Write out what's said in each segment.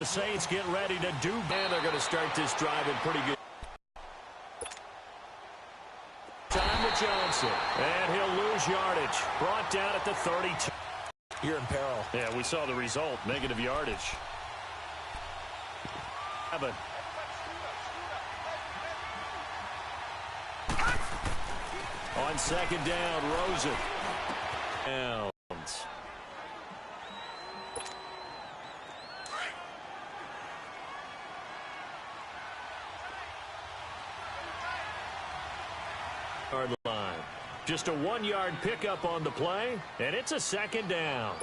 The Saints get ready to do, and they're going to start this drive in pretty good time to Johnson, and he'll lose yardage. Brought down at the 32. You're in peril. Yeah, we saw the result. Negative yardage. On second down, Rosen. Downs. Yard line. Just a 1-yard pickup on the play, and it's a second down.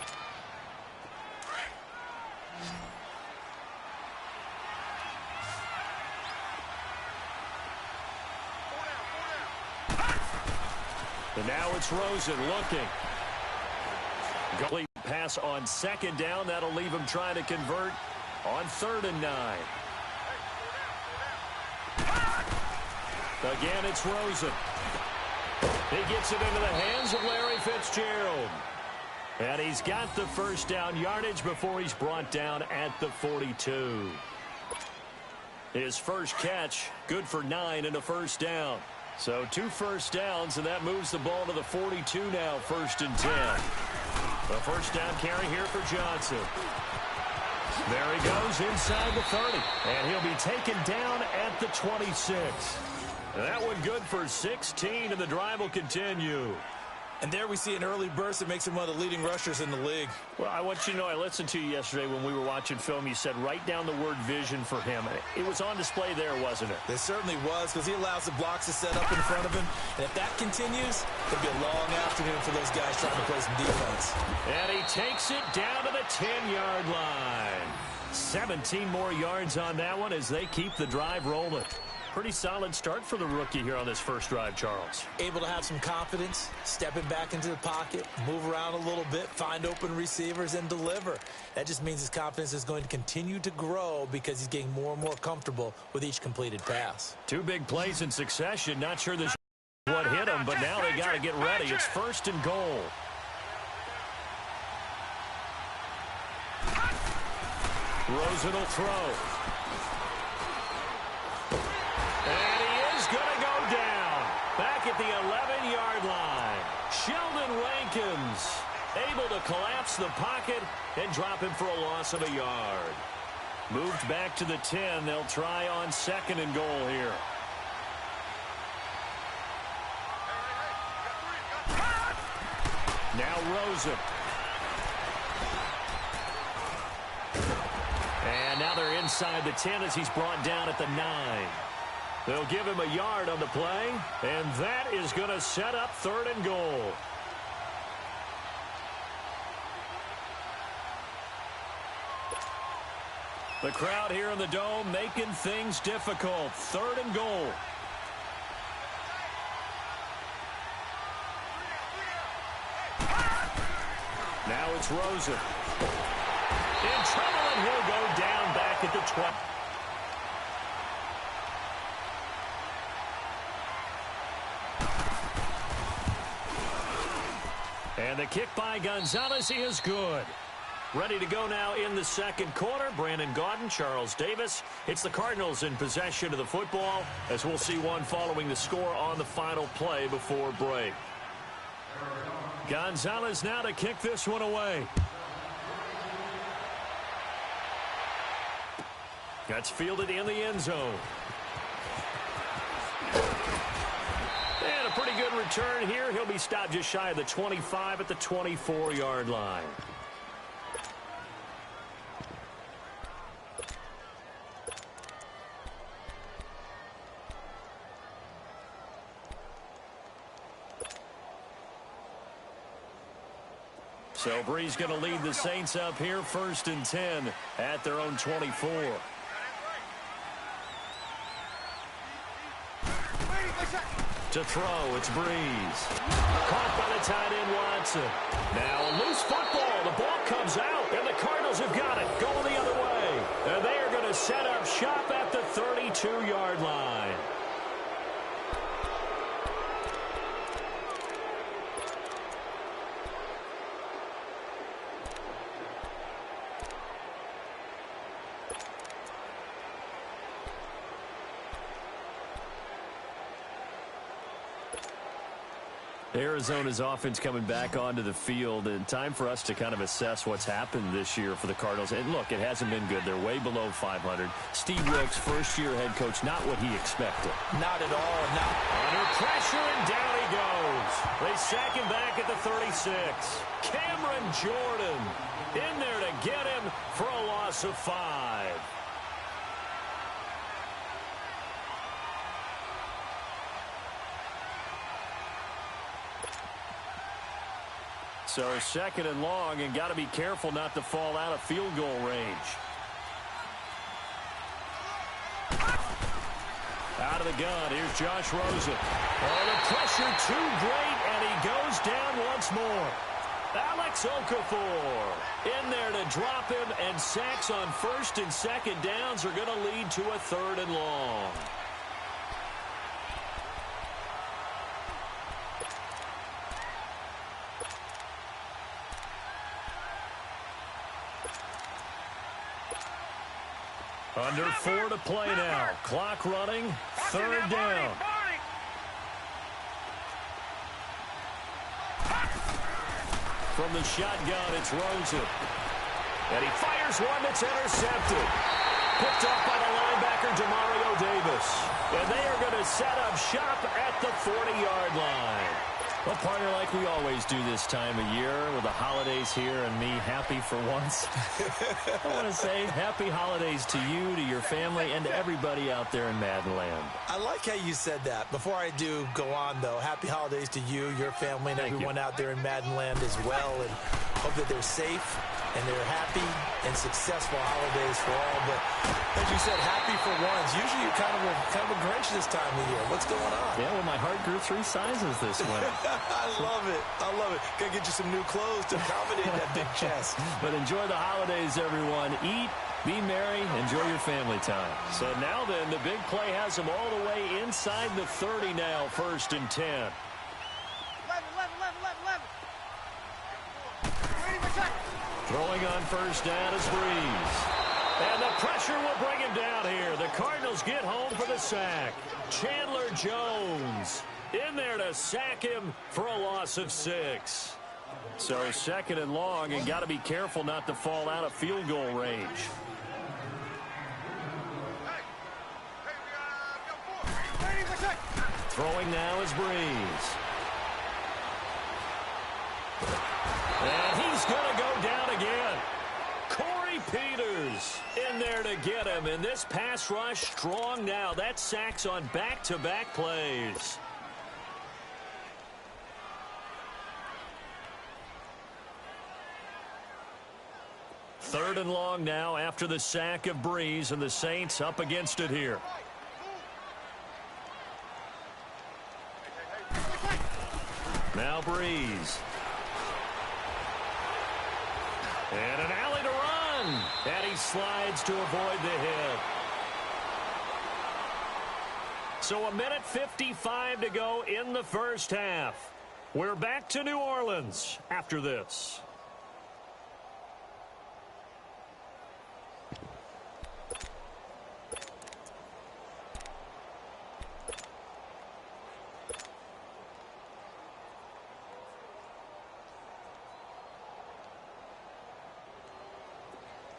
And now it's Rosen looking. Complete pass on second down. That'll leave him trying to convert on 3rd and 9. Again, it's Rosen. He gets it into the hands of Larry Fitzgerald. And he's got the first down yardage before he's brought down at the 42. His first catch, good for 9 and a first down. So 2 first downs, and that moves the ball to the 42 now, 1st and 10. The first down carry here for Johnson. There he goes inside the 30, and he'll be taken down at the 26. That one good for 16, and the drive will continue. And there we see an early burst that makes him one of the leading rushers in the league. Well, I want you to know, I listened to you yesterday when we were watching film. You said write down the word vision for him. It was on display there, wasn't it? It certainly was, because he allows the blocks to set up in front of him. And if that continues, it'll be a long afternoon for those guys trying to play some defense. And he takes it down to the 10-yard line. 17 more yards on that one as they keep the drive rolling. Pretty solid start for the rookie here on this first drive, Charles. Able to have some confidence, stepping back into the pocket, move around a little bit, find open receivers, and deliver. That just means his confidence is going to continue to grow because he's getting more and more comfortable with each completed pass. 2 big plays in succession. Not sure this what hit him, but now they got to get ready. It's 1st and goal. Rosen will throw. And he is going to go down. Back at the 11-yard line. Sheldon Rankins able to collapse the pocket and drop him for a loss of a yard. Moved back to the 10. They'll try on 2nd and goal here. Now Rosen. And now they're inside the 10 as he's brought down at the 9. They'll give him a yard on the play, and that is going to set up 3rd and goal. The crowd here in the Dome making things difficult. 3rd and goal. Now it's Rosen. In trouble, and he'll go down back at the 12. And the kick by Gonzalez is good. Ready to go now in the 2nd quarter. Brandon Gaudin, Charles Davis. It's the Cardinals in possession of the football, as we'll see one following the score on the final play before break. Gonzalez now to kick this one away. That's fielded in the end zone. And a pretty good return here. He'll be stopped just shy of the 25 at the 24-yard line. So Bree's going to lead the Saints up here, 1st and 10 at their own 24. To throw, it's Breeze. Caught by the tight end, Watson. Now a loose football. The ball comes out, and the Cardinals have got it. Going the other way. And they are going to set up shop at the 32-yard line. Arizona's offense coming back onto the field, and time for us to kind of assess what's happened this year for the Cardinals. And look, it hasn't been good. They're way below 500. Steve Wilks, first-year head coach, not what he expected. Not at all. Not under pressure, and down he goes. They sack him back at the 36. Cameron Jordan in there to get him for a loss of 5. So second and long, and got to be careful not to fall out of field goal range. Out of the gun, here's Josh Rosen. Oh, the pressure too great, and he goes down once more. Alex Okafor in there to drop him, and sacks on first and second downs are going to lead to a third and long. Under 4 to play now. Clock running. Third down. From the shotgun, it's Rosen. And he fires one that's intercepted. Picked up by the linebacker, Demario Davis. And they are going to set up shop at the 40-yard line. Well, partner, like we always do this time of year with the holidays here and me happy for once. I want to say happy holidays to you, to your family, and to everybody out there in Madden land. I like how you said that. Before I do go on, though, happy holidays to you, your family, and everyone out there in Madden land as well. And hope that they're safe and they're happy and successful holidays for all. But as you said, happy for once. Usually you're kind of a Grinch this time of year. What's going on? Yeah, well, my heart grew 3 sizes this winter. I love it. I love it. Gotta get you some new clothes to accommodate that big chest. But enjoy the holidays, everyone. Eat, be merry, enjoy your family time. So now then, the big play has them all the way inside the 30 now, 1st and 10. 11. Throwing on first down is Breeze. And the pressure will bring him down here. The Cardinals get home for the sack. Chandler Jones in there to sack him for a loss of 6. So second and long, and got to be careful not to fall out of field goal range. Throwing now is Breeze. And he's going to go down again. Corey Peters in there to get him. And this pass rush strong now. That sacks on back-to-back plays. Third and long now after the sack of Breeze, and the Saints up against it here. Now Breeze. And an alley to run. And he slides to avoid the hit. So 1:55 to go in the first half. We're back to New Orleans after this.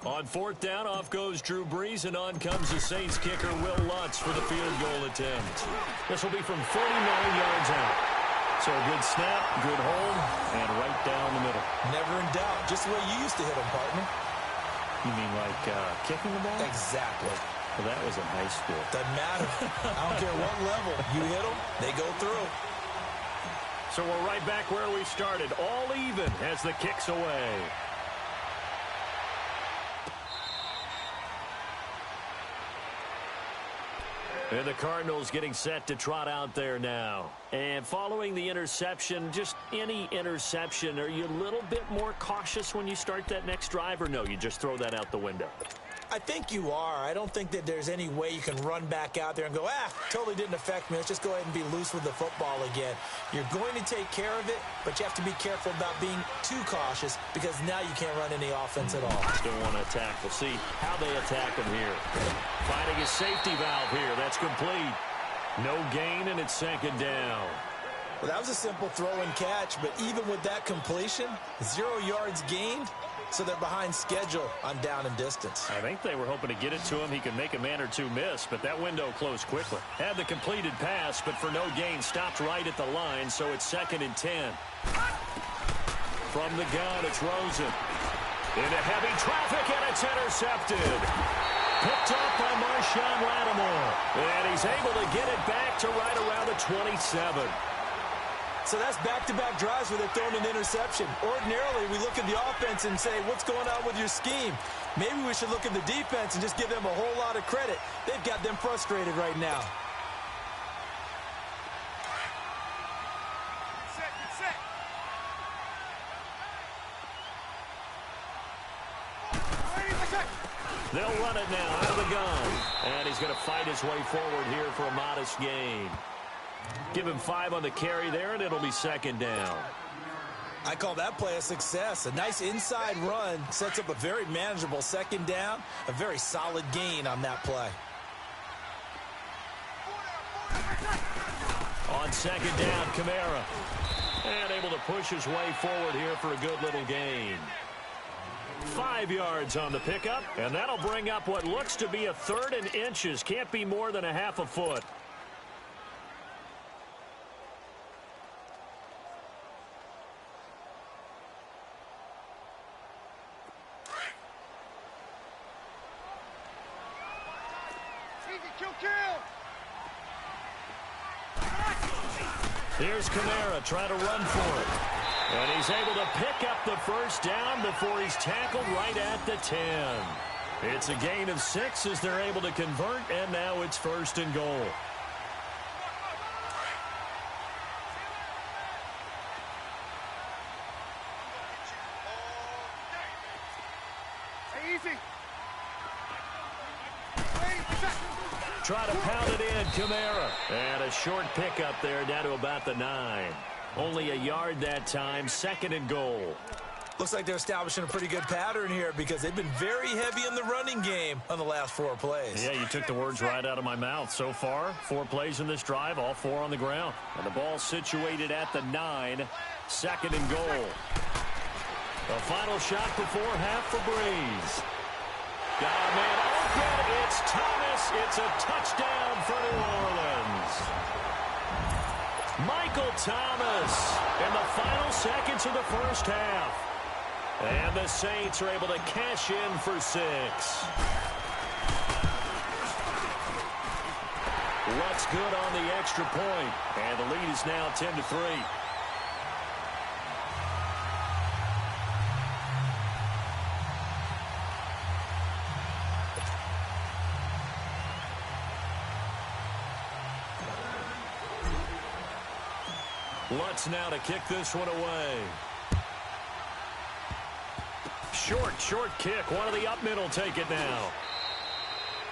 On 4th down, off goes Drew Brees, and on comes the Saints kicker, Will Lutz, for the field goal attempt. This will be from 49 yards out. So a good snap, good hold, and right down the middle. Never in doubt. Just the way you used to hit them, partner. You mean like kicking the ball? Exactly. Well, that was in high school. Doesn't matter. I don't care what level. You hit them, they go through. So we're right back where we started. All even as the kick's away. And the Cardinals getting set to trot out there now. And following the interception, just any interception, are you a little bit more cautious when you start that next drive, or no, you just throw that out the window? I think you are. I don't think that there's any way you can run back out there and go, totally didn't affect me. Let's just go ahead and be loose with the football again. You're going to take care of it, but you have to be careful about being too cautious, because now you can't run any offense at all. Still want to attack. We'll see how they attack him here. Finding a safety valve here. That's complete. No gain, and it's 2nd down. Well, that was a simple throw and catch, but even with that completion, 0 yards gained, so they're behind schedule on down and distance. I think they were hoping to get it to him. He could make a man or two miss, but that window closed quickly. Had the completed pass, but for no gain, stopped right at the line, so it's 2nd and 10. From the gun, it's Rosen. Into heavy traffic, and it's intercepted. Picked up by Marshawn Lattimore. And he's able to get it back to right around the 27. So that's back-to-back drives where they've thrown an interception. Ordinarily, we look at the offense and say, what's going on with your scheme? Maybe we should look at the defense and just give them a whole lot of credit. They've got them frustrated right now. They'll run it now out of the gun. And he's going to fight his way forward here for a modest gain. Give him 5 on the carry there, and it'll be 2nd down. I call that play a success. A nice inside run sets up a very manageable 2nd down. A very solid gain on that play. On 2nd down, Kamara. And able to push his way forward here for a good little gain. 5 yards on the pickup, and that'll bring up what looks to be a 3rd and inches. Can't be more than a half a foot. Here's Kamara trying to run for it. And he's able to pick up the 1st down before he's tackled right at the 10. It's a gain of 6 as they're able to convert, and now it's 1st and goal. Try to pound it in, Kamara. And a short pickup there down to about the 9. Only a yard that time, 2nd and goal. Looks like they're establishing a pretty good pattern here because they've been very heavy in the running game on the last 4 plays. Yeah, you took the words right out of my mouth. So far, 4 plays in this drive, all 4 on the ground. And the ball situated at the 9, 2nd and goal. The final shot before half for Breeze. Got a man open. It's Thomas. It's a touchdown for New Orleans. Michael Thomas in the final seconds of the 1st half. And the Saints are able to cash in for 6. Looks good on the extra point. And the lead is now 10-3. Lutz now to kick this one away. Short kick. One of the up mid will take it now.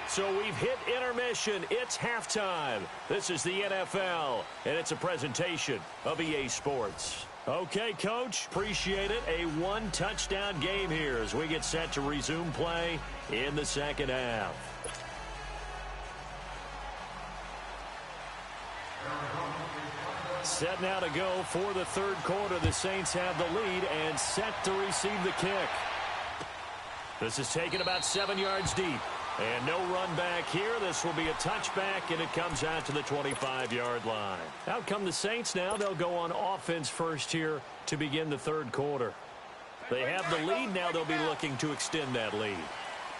So we've hit intermission. It's halftime. This is the NFL, and it's a presentation of EA Sports. Okay, Coach, appreciate it. A 1-touchdown game here as we get set to resume play in the 2nd half. Set now to go for the 3rd quarter. The Saints have the lead and set to receive the kick. This is taken about 7 yards deep. And no run back here. This will be a touchback, and it comes out to the 25-yard line. Out come the Saints now. They'll go on offense first here to begin the 3rd quarter. They have the lead. Now they'll be looking to extend that lead.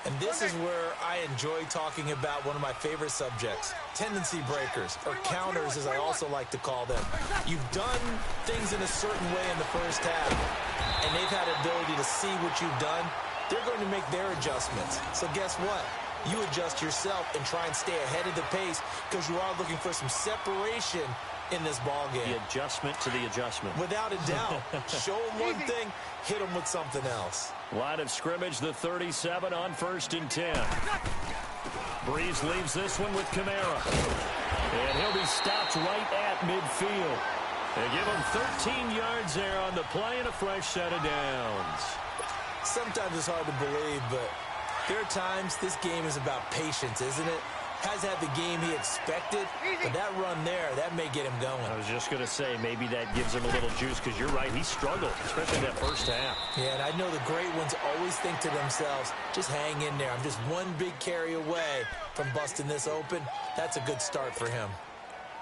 And this is where I enjoy talking about one of my favorite subjects, tendency breakers, or counters as I also like to call them. You've done things in a certain way in the 1st half, and they've had the ability to see what you've done. They're going to make their adjustments. So guess what? You adjust yourself and try and stay ahead of the pace because you are looking for some separation in this ball game. The adjustment to the adjustment. Without a doubt. Show them one thing, hit them with something else. Line of scrimmage, the 37 on 1st and 10. Breeze leaves this one with Kamara. And he'll be stopped right at midfield. They give him 13 yards there on the play and a fresh set of downs. Sometimes it's hard to believe, but there are times this game is about patience, isn't it? Has had the game he expected, but that run there, that may get him going. I was just going to say, maybe that gives him a little juice, because you're right, he struggled, especially that first half. Yeah, and I know the great ones always think to themselves, just hang in there. I'm just one big carry away from busting this open. That's a good start for him.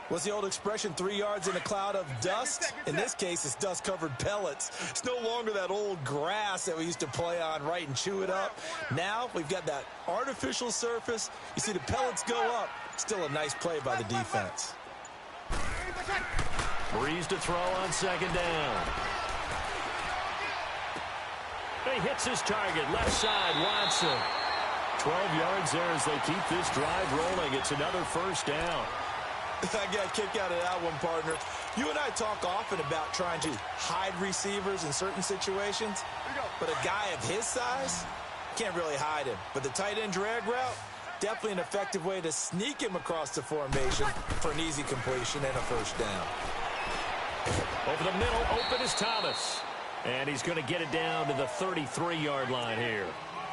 What's the old expression, 3 yards in a cloud of dust? In this case, it's dust-covered pellets. It's no longer that old grass that we used to play on, right, and chew it up. Now we've got that artificial surface. You see the pellets go up. Still a nice play by the defense. Breeze to throw on second down. He hits his target, left side, Watson. 12 yards there as they keep this drive rolling. It's another first down. I got a kick out of that one, partner. You and I talk often about trying to hide receivers in certain situations, but a guy of his size can't really hide him. But the tight end drag route, definitely an effective way to sneak him across the formation for an easy completion and a first down. Over the middle, open is Thomas. And he's going to get it down to the 33-yard line here.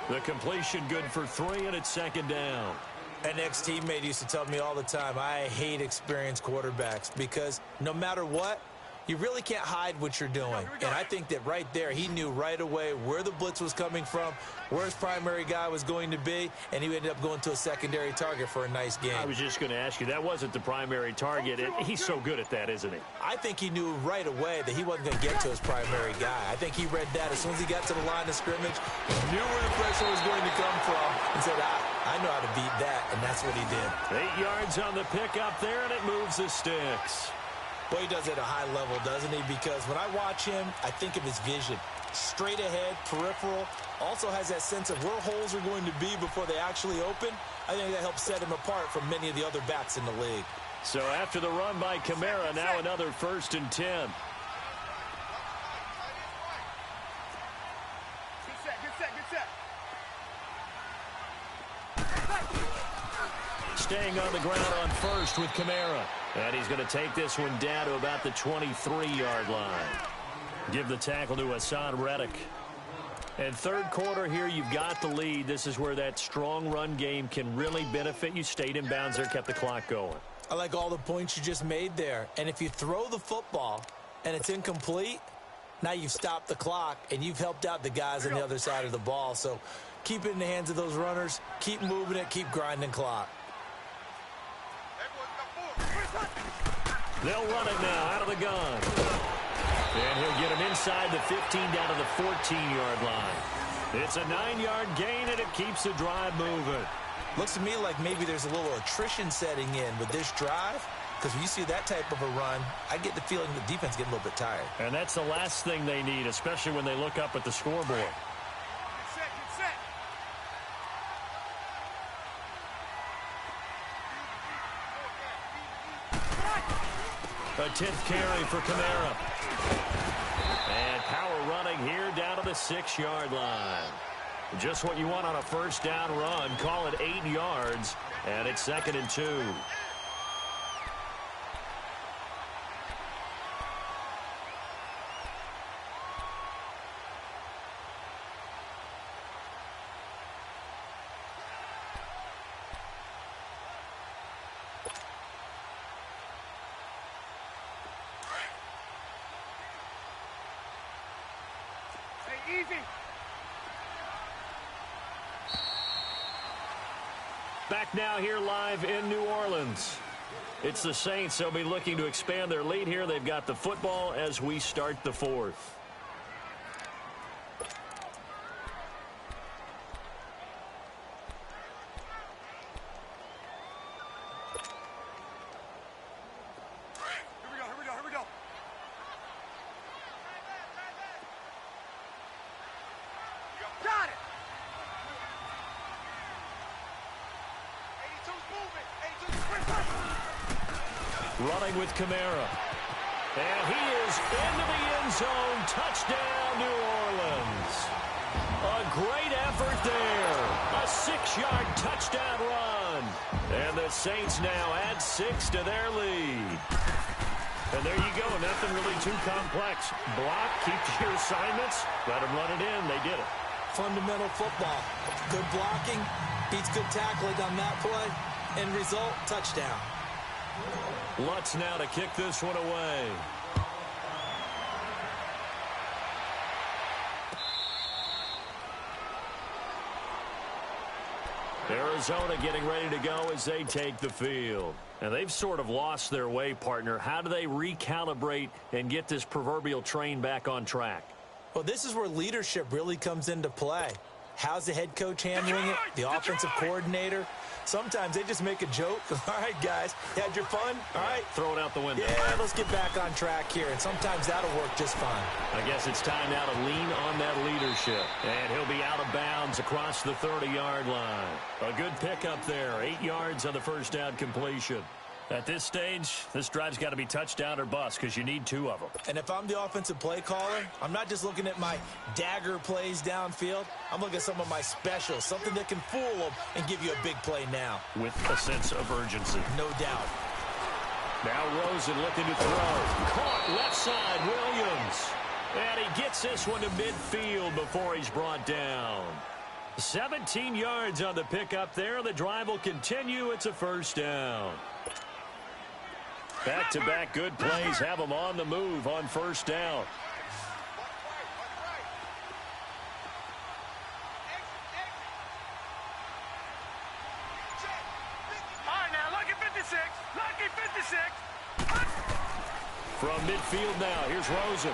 The completion good for 3, and it's second down. An ex-teammate used to tell me all the time, I hate experienced quarterbacks because no matter what, you really can't hide what you're doing. And I think that right there, he knew right away where the blitz was coming from, where his primary guy was going to be, and he ended up going to a secondary target for a nice game. I was just going to ask you, that wasn't the primary target. He's so good at that, isn't he? I think he knew right away that he wasn't going to get to his primary guy. I think he read that as soon as he got to the line of scrimmage, he knew where the pressure was going to come from, and said, I know how to beat that, and that's what he did. 8 yards on the pickup there, and it moves the sticks. Boy, he does it at a high level, doesn't he? Because when I watch him, I think of his vision. Straight ahead, peripheral, also has that sense of where holes are going to be before they actually open. I think that helps set him apart from many of the other backs in the league. So after the run by Kamara, now another 1st and 10. Staying on the ground on first with Kamara. And he's going to take this one down to about the 23-yard line. Give the tackle to Hassan Reddick. And third quarter here, you've got the lead. This is where that strong run game can really benefit you. Stayed in bounds there, kept the clock going. I like all the points you just made there. And if you throw the football and it's incomplete, now you've stopped the clock and you've helped out the guys on the other side of the ball. So keep it in the hands of those runners. Keep moving it. Keep grinding clock. They'll run it now out of the gun. And he'll get him inside the 15 down to the 14-yard line. It's a 9-yard gain, and it keeps the drive moving. Looks to me like maybe there's a little attrition setting in with this drive, because when you see that type of a run, I get the feeling the defense getting a little bit tired. And that's the last thing they need, especially when they look up at the scoreboard. A 10th carry for Kamara. And power running here down to the 6-yard line. Just what you want on a first down run. Call it 8 yards, and it's 2nd and 2. Back now here live in New Orleans. It's the Saints. They'll be looking to expand their lead here. They've got the football as we start the 4th. Running with Kamara. And he is into the end zone. Touchdown, New Orleans. A great effort there. A 6-yard touchdown run. And the Saints now add 6 to their lead. And there you go. Nothing really too complex. Block, keep to your assignments. Let them run it in. They did it. Fundamental football. Good blocking. Beats good tackling on that play. End result, touchdown. Lutz now to kick this one away. Arizona getting ready to go as they take the field. And they've sort of lost their way, partner. How do they recalibrate and get this proverbial train back on track? Well, this is where leadership really comes into play. How's the head coach handling it? The offensive coordinator? Sometimes they just make a joke. All right, guys, had your fun? All right. Throw it out the window. Yeah, let's get back on track here. And sometimes that'll work just fine. I guess it's time now to lean on that leadership. And he'll be out of bounds across the 30-yard line. A good pickup there. 8 yards on the first down completion. At this stage, this drive's got to be touchdown or bust because you need 2 of them. And if I'm the offensive play caller, I'm not just looking at my dagger plays downfield. I'm looking at some of my specials, something that can fool them and give you a big play now. With a sense of urgency. No doubt. Now Rosen looking to throw. Caught left side, Williams. And he gets this one to midfield before he's brought down. 17 yards on the pickup there. The drive will continue. It's a first down. Back-to-back good plays have them on the move on first down. All right, now, lucky 56. Lucky 56. From midfield now, here's Rosen.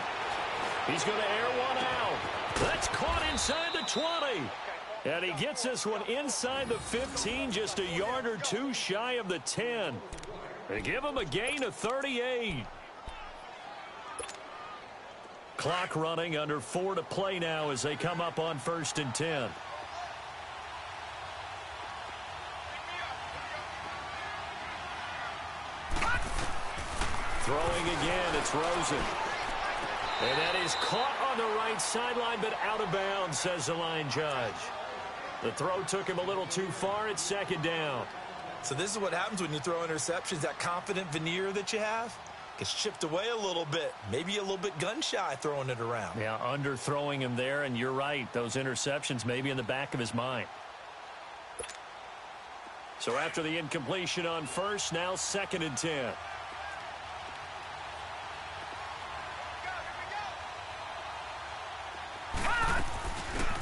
He's going to air one out. That's caught inside the 20. And he gets this one inside the 15, just a yard or 2 shy of the 10. They give him a gain of 38. Clock running, under 4 to play now as they come up on 1st and 10. Throwing again, it's Rosen. And that is caught on the right sideline, but out of bounds, says the line judge. The throw took him a little too far. It's 2nd down. So this is what happens when you throw interceptions. That confident veneer that you have gets chipped away a little bit. Maybe a little bit gun-shy throwing it around. Yeah, underthrowing him there, and you're right. Those interceptions may be in the back of his mind. So after the incompletion on first, now 2nd and 10.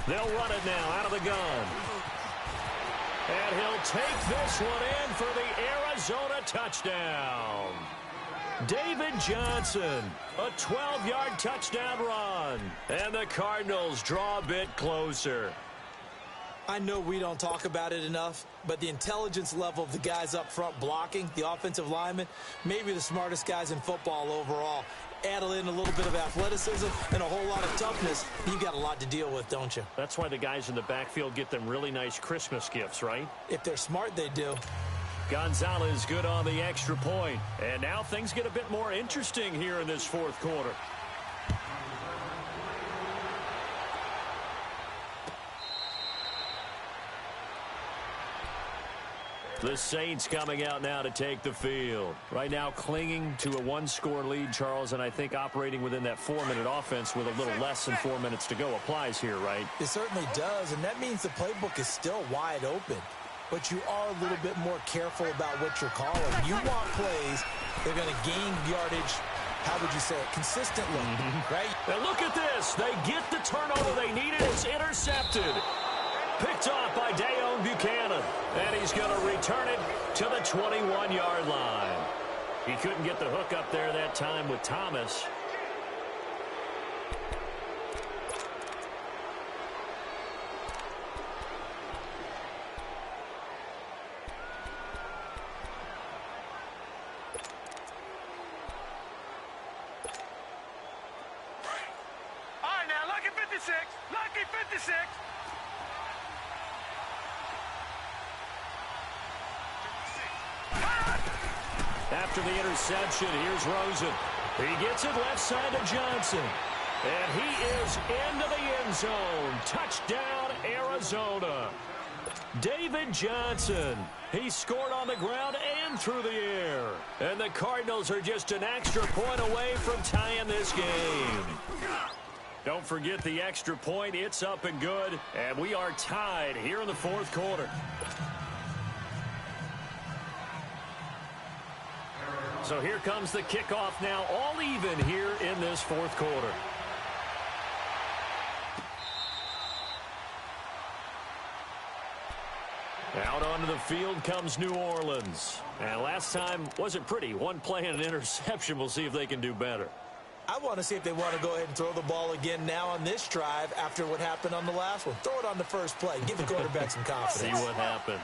They'll run it now out of the gun. And he'll take this one in for the Arizona touchdown. David Johnson, a 12-yard touchdown run. And the Cardinals draw a bit closer. I know we don't talk about it enough, but the intelligence level of the guys up front blocking, the offensive linemen, maybe the smartest guys in football overall. Add in a little bit of athleticism and a whole lot of toughness, you've got a lot to deal with, don't you? That's why the guys in the backfield get them really nice Christmas gifts, right? If they're smart, they do. Gonzalez good on the extra point. And now things get a bit more interesting here in this 4th quarter. The Saints coming out now to take the field. Right now clinging to a 1-score lead, Charles, and I think operating within that 4-minute offense with a little less than 4 minutes to go applies here, right? It certainly does, and that means the playbook is still wide open. But you are a little bit more careful about what you're calling. You want plays that are going to gain yardage, how would you say it, consistently, right? And look at this. They get the turnover they needed. It's intercepted. Picked off by Dayon Buchanan. And he's going to return it to the 21-yard line. He couldn't get the hook up there that time with Thomas. All right, now, lucky 56. Lucky 56. After the interception, here's Rosen. He gets it left side to Johnson. And he is into the end zone. Touchdown, Arizona. David Johnson. He scored on the ground and through the air. And the Cardinals are just an extra point away from tying this game. Don't forget the extra point. It's up and good. And we are tied here in the 4th quarter. So here comes the kickoff now, all even here in this fourth quarter. Out onto the field comes New Orleans. And last time wasn't pretty. One play and an interception. We'll see if they can do better. I want to see if they want to go ahead and throw the ball again now on this drive after what happened on the last one. Throw it on the first play. Give the quarterback some confidence. See what happens.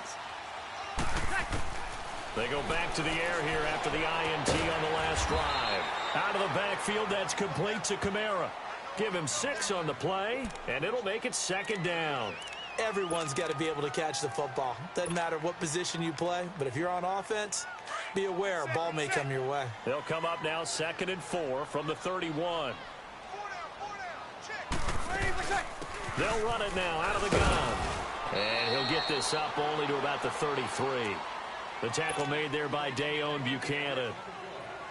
They go back to the air here after the INT on the last drive. Out of the backfield, that's complete to Kamara. Give him 6 on the play, and it'll make it second down. Everyone's got to be able to catch the football. Doesn't matter what position you play, but if you're on offense, be aware a ball may come your way. They'll come up now 2nd and 4 from the 31. They'll run it now out of the gun. And he'll get this up only to about the 33. The tackle made there by Dayon Buchanan.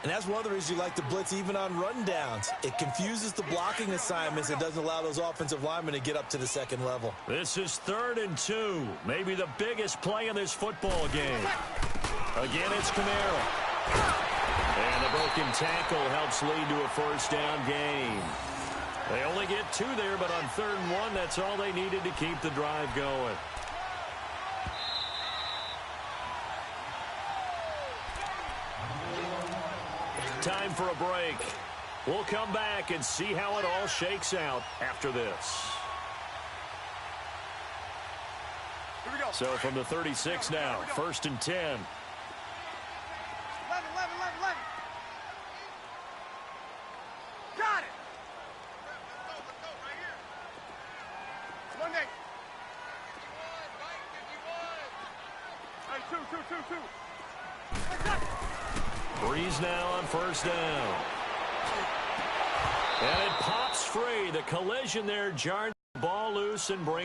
And that's one of the reasons you like to blitz even on rundowns. It confuses the blocking assignments. It doesn't allow those offensive linemen to get up to the second level. This is 3rd and 2. Maybe the biggest play in this football game. Again, it's Kamara. And the broken tackle helps lead to a first down gain. They only get 2 there, but on 3rd and 1, that's all they needed to keep the drive going. Time for a break. We'll come back and see how it all shakes out after this. Here we go. So from the 36 now, 1st and 10. 11. Got it. One day. Hey, two. Breeze now on 1st down. And it pops free. The collision there jarred the ball loose and brings